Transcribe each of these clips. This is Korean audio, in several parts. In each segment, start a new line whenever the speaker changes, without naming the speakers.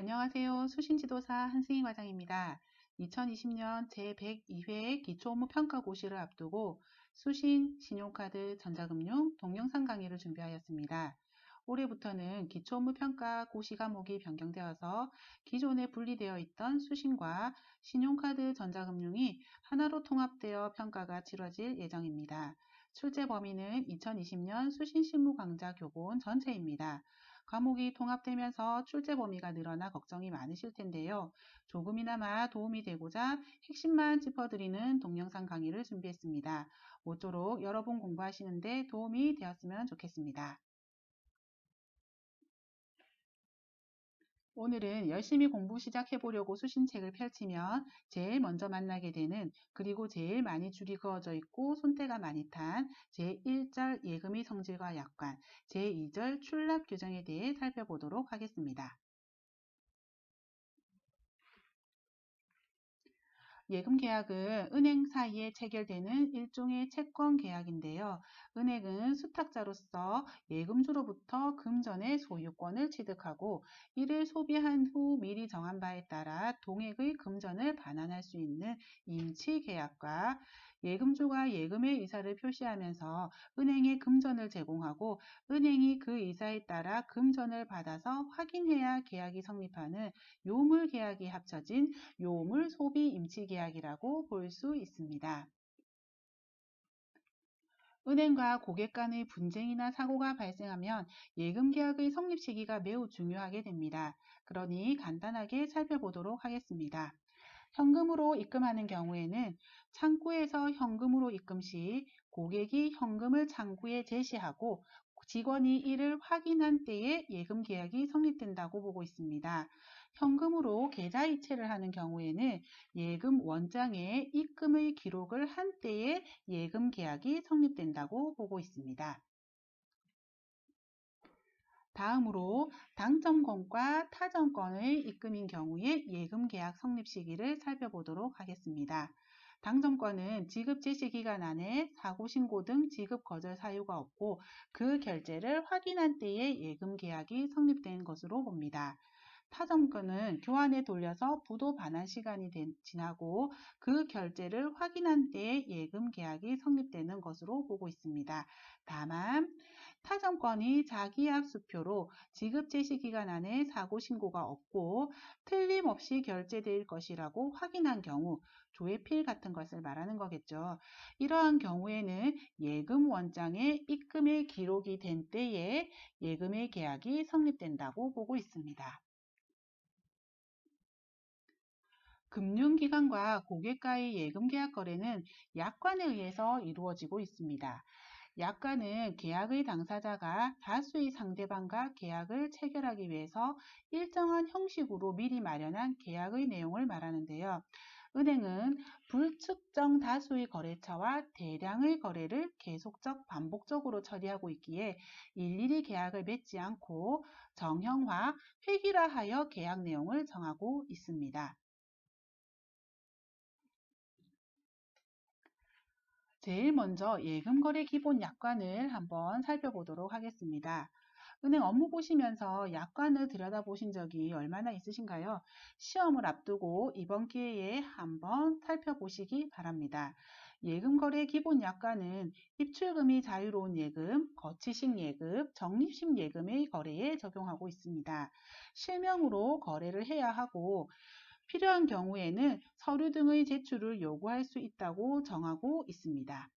안녕하세요. 수신지도사 한승희 과장입니다. 2020년 제102회 기초업무평가고시를 앞두고 수신, 신용카드, 전자금융, 동영상 강의를 준비하였습니다. 올해부터는 기초업무평가 고시 과목이 변경되어서 기존에 분리되어 있던 수신과 신용카드, 전자금융이 하나로 통합되어 평가가 치러질 예정입니다. 출제 범위는 2020년 수신실무 강좌 교본 전체입니다. 과목이 통합되면서 출제 범위가 늘어나 걱정이 많으실 텐데요. 조금이나마 도움이 되고자 핵심만 짚어드리는 동영상 강의를 준비했습니다. 모쪼록 여러분 공부하시는데 도움이 되었으면 좋겠습니다. 오늘은 열심히 공부 시작해보려고 수신책을 펼치면 제일 먼저 만나게 되는, 그리고 제일 많이 줄이 그어져 있고 손때가 많이 탄 제1절 예금의 성질과 약관, 제2절 출납 규정에 대해 살펴보도록 하겠습니다. 예금 계약은 은행 사이에 체결되는 일종의 채권 계약인데요. 은행은 수탁자로서 예금주로부터 금전의 소유권을 취득하고 이를 소비한 후 미리 정한 바에 따라 동액의 금전을 반환할 수 있는 임치 계약과 예금주가 예금의 의사를 표시하면서 은행에 금전을 제공하고 은행이 그 의사에 따라 금전을 받아서 확인해야 계약이 성립하는 요물 계약이 합쳐진 요물 소비 임치 계약이라고 볼 수 있습니다. 은행과 고객 간의 분쟁이나 사고가 발생하면 예금 계약의 성립 시기가 매우 중요하게 됩니다. 그러니 간단하게 살펴보도록 하겠습니다. 현금으로 입금하는 경우에는 창구에서 현금으로 입금 시 고객이 현금을 창구에 제시하고 직원이 이를 확인한 때에 예금 계약이 성립된다고 보고 있습니다. 현금으로 계좌 이체를 하는 경우에는 예금 원장에 입금의 기록을 한 때에 예금 계약이 성립된다고 보고 있습니다. 다음으로 당점권과 타점권의 입금인 경우에 예금 계약 성립 시기를 살펴보도록 하겠습니다. 당점권은 지급 제시 기간 안에 사고 신고 등 지급 거절 사유가 없고 그 결제를 확인한 때에 예금 계약이 성립된 것으로 봅니다. 타점권은 교환에 돌려서 부도 반환 시간이 지나고 그 결제를 확인한 때에 예금 계약이 성립되는 것으로 보고 있습니다. 다만 타점권이 자기압 수표로 지급 제시 기간 안에 사고 신고가 없고 틀림없이 결제될 것이라고 확인한 경우, 조회필 같은 것을 말하는 거겠죠. 이러한 경우에는 예금 원장에 입금의 기록이 된 때에 예금의 계약이 성립된다고 보고 있습니다. 금융기관과 고객과의 예금 계약 거래는 약관에 의해서 이루어지고 있습니다. 약관은 계약의 당사자가 다수의 상대방과 계약을 체결하기 위해서 일정한 형식으로 미리 마련한 계약의 내용을 말하는데요. 은행은 불특정 다수의 거래처와 대량의 거래를 계속적 반복적으로 처리하고 있기에 일일이 계약을 맺지 않고 정형화, 획일화하여 계약 내용을 정하고 있습니다. 제일 먼저 예금거래 기본 약관을 한번 살펴보도록 하겠습니다. 은행 업무 보시면서 약관을 들여다보신 적이 얼마나 있으신가요? 시험을 앞두고 이번 기회에 한번 살펴보시기 바랍니다. 예금거래 기본 약관은 입출금이 자유로운 예금, 거치식 예금, 적립식 예금의 거래에 적용하고 있습니다. 실명으로 거래를 해야 하고 필요한 경우에는 서류 등의 제출을 요구할 수 있다고 정하고 있습니다.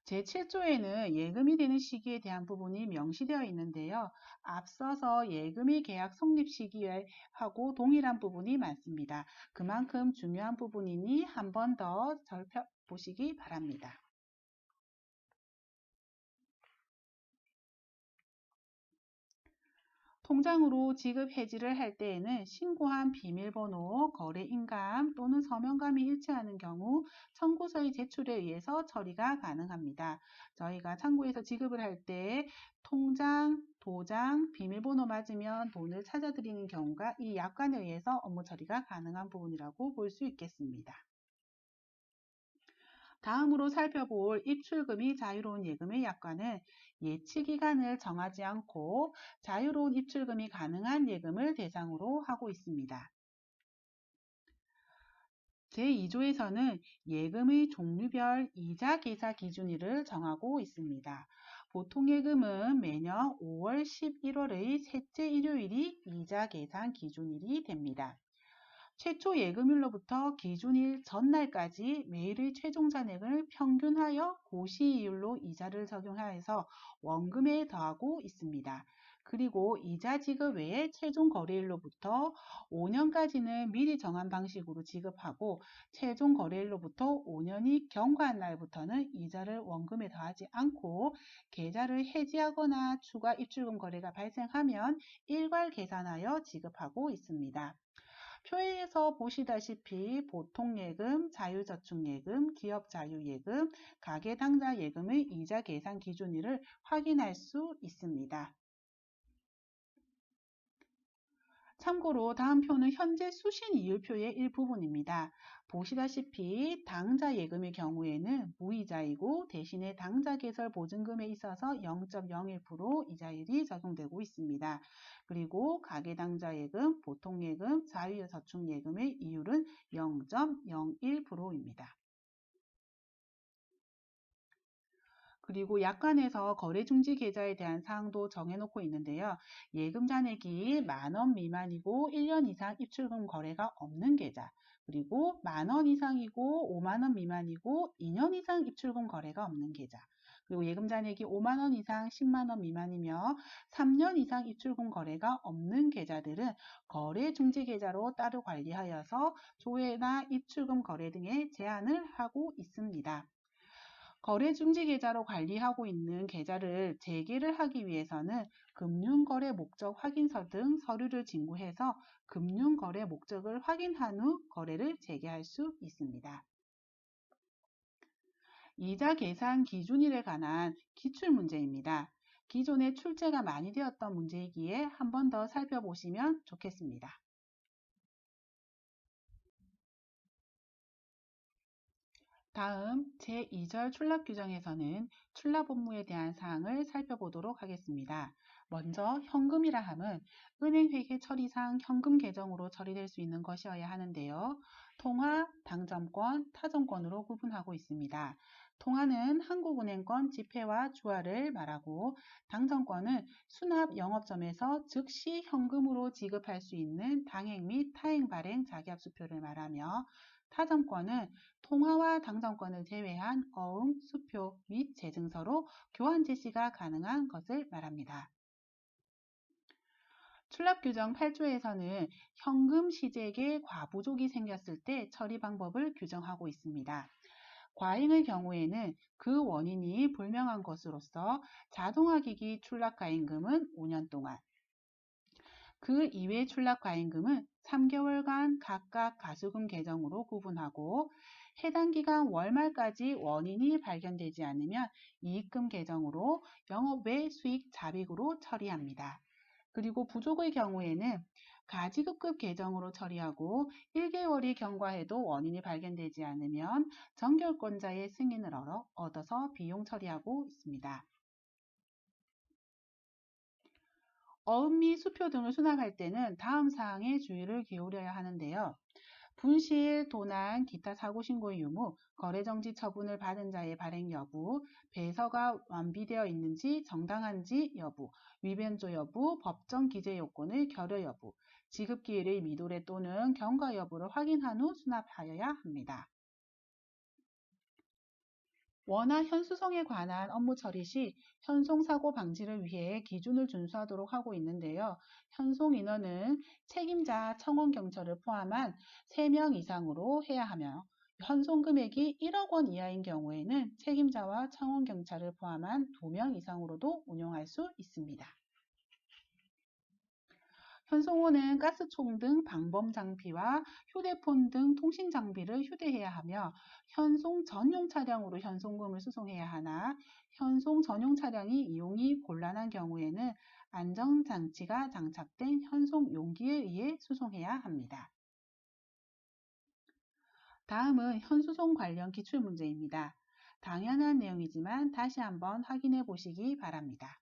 제7조에는 예금이 되는 시기에 대한 부분이 명시되어 있는데요. 앞서서 예금이 계약 성립 시기하고 동일한 부분이 많습니다. 그만큼 중요한 부분이니 한 번 더 살펴보시기 바랍니다. 통장으로 지급 해지를 할 때에는 신고한 비밀번호, 거래인감 또는 서명감이 일치하는 경우 청구서의 제출에 의해서 처리가 가능합니다. 저희가 창구에서 지급을 할 때 통장, 도장, 비밀번호 맞으면 돈을 찾아드리는 경우가 이 약관에 의해서 업무 처리가 가능한 부분이라고 볼 수 있겠습니다. 다음으로 살펴볼 입출금이 자유로운 예금의 약관은 예치기간을 정하지 않고 자유로운 입출금이 가능한 예금을 대상으로 하고 있습니다. 제2조에서는 예금의 종류별 이자 계사 기준일을 정하고 있습니다. 보통 예금은 매년 5월 11월의 셋째 일요일이 이자 계산 기준일이 됩니다. 최초 예금일로부터 기준일 전날까지 매일의 최종 잔액을 평균하여 고시이율로 이자를 적용하여서 원금에 더하고 있습니다. 그리고 이자 지급 외에 최종 거래일로부터 5년까지는 미리 정한 방식으로 지급하고 최종 거래일로부터 5년이 경과한 날부터는 이자를 원금에 더하지 않고 계좌를 해지하거나 추가 입출금 거래가 발생하면 일괄 계산하여 지급하고 있습니다. 표에서 보시다시피 보통예금, 자유저축예금, 기업자유예금, 가계당좌예금의 이자 계산 기준일을 확인할 수 있습니다. 참고로 다음 표는 현재 수신 이율표의 일부분입니다. 보시다시피 당좌 예금의 경우에는 무이자이고 대신에 당좌 개설 보증금에 있어서 0.01% 이자율이 적용되고 있습니다. 그리고 가계당좌 예금, 보통예금, 자유저축예금의 이율은 0.01%입니다. 그리고 약관에서 거래중지 계좌에 대한 사항도 정해놓고 있는데요. 예금 잔액이 10,000원 미만이고 1년 이상 입출금 거래가 없는 계좌, 그리고 10,000원 이상이고 50,000원 미만이고 2년 이상 입출금 거래가 없는 계좌, 그리고 예금 잔액이 50,000원 이상 100,000원 미만이며 3년 이상 입출금 거래가 없는 계좌들은 거래중지 계좌로 따로 관리하여서 조회나 입출금 거래 등의 제한을 하고 있습니다. 거래중지계좌로 관리하고 있는 계좌를 재개를 하기 위해서는 금융거래 목적 확인서 등 서류를 진구해서 금융거래 목적을 확인한 후 거래를 재개할 수 있습니다. 이자 계산 기준일에 관한 기출문제입니다. 기존에 출제가 많이 되었던 문제이기에 한 번 더 살펴보시면 좋겠습니다. 다음 제2절 출납 규정에서는 출납 업무에 대한 사항을 살펴보도록 하겠습니다. 먼저 현금이라 함은 은행 회계 처리상 현금 계정으로 처리될 수 있는 것이어야 하는데요. 통화, 당점권, 타점권으로 구분하고 있습니다. 통화는 한국은행권 지폐와 주화를 말하고 당점권은 수납 영업점에서 즉시 현금으로 지급할 수 있는 당행 및 타행 발행 자기압수표를 말하며 타점권은 통화와 당점권을 제외한 어음, 수표 및 재증서로 교환 제시가 가능한 것을 말합니다. 출납규정 8조에서는 현금 시잭에 과부족이 생겼을 때 처리 방법을 규정하고 있습니다. 과잉의 경우에는 그 원인이 불명한 것으로서 자동화기기 출납과잉금은 5년 동안, 그 이외 출납과잉금은 3개월간 각각 가수금 계정으로 구분하고 해당 기간 월말까지 원인이 발견되지 않으면 이익금 계정으로 영업 외 수익 잡익으로 처리합니다. 그리고 부족의 경우에는 가지급급 계정으로 처리하고 1개월이 경과해도 원인이 발견되지 않으면 정결권자의 승인을 얻어서 비용 처리하고 있습니다. 어음 및 수표 등을 수납할 때는 다음 사항에 주의를 기울여야 하는데요. 분실, 도난, 기타 사고신고의 유무, 거래정지 처분을 받은 자의 발행 여부, 배서가 완비되어 있는지 정당한지 여부, 위변조 여부, 법정 기재 요건의 결여 여부, 지급기일의 미도래 또는 경과 여부를 확인한 후 수납하여야 합니다. 원화 현수성에 관한 업무 처리 시 현송사고 방지를 위해 기준을 준수하도록 하고 있는데요. 현송 인원은 책임자, 청원경찰을 포함한 3명 이상으로 해야 하며 현송 금액이 1억 원 이하인 경우에는 책임자와 청원경찰을 포함한 2명 이상으로도 운용할 수 있습니다. 현송호는 가스총 등 방범 장비와 휴대폰 등 통신 장비를 휴대해야 하며 현송 전용 차량으로 현송금을 수송해야 하나 현송 전용 차량이 이용이 곤란한 경우에는 안전장치가 장착된 현송 용기에 의해 수송해야 합니다. 다음은 현수송 관련 기출문제입니다. 당연한 내용이지만 다시 한번 확인해 보시기 바랍니다.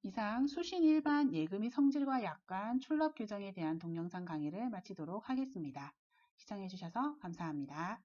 이상 수신 일반 예금의 성질과 약관 출납 규정에 대한 동영상 강의를 마치도록 하겠습니다. 시청해 주셔서 감사합니다.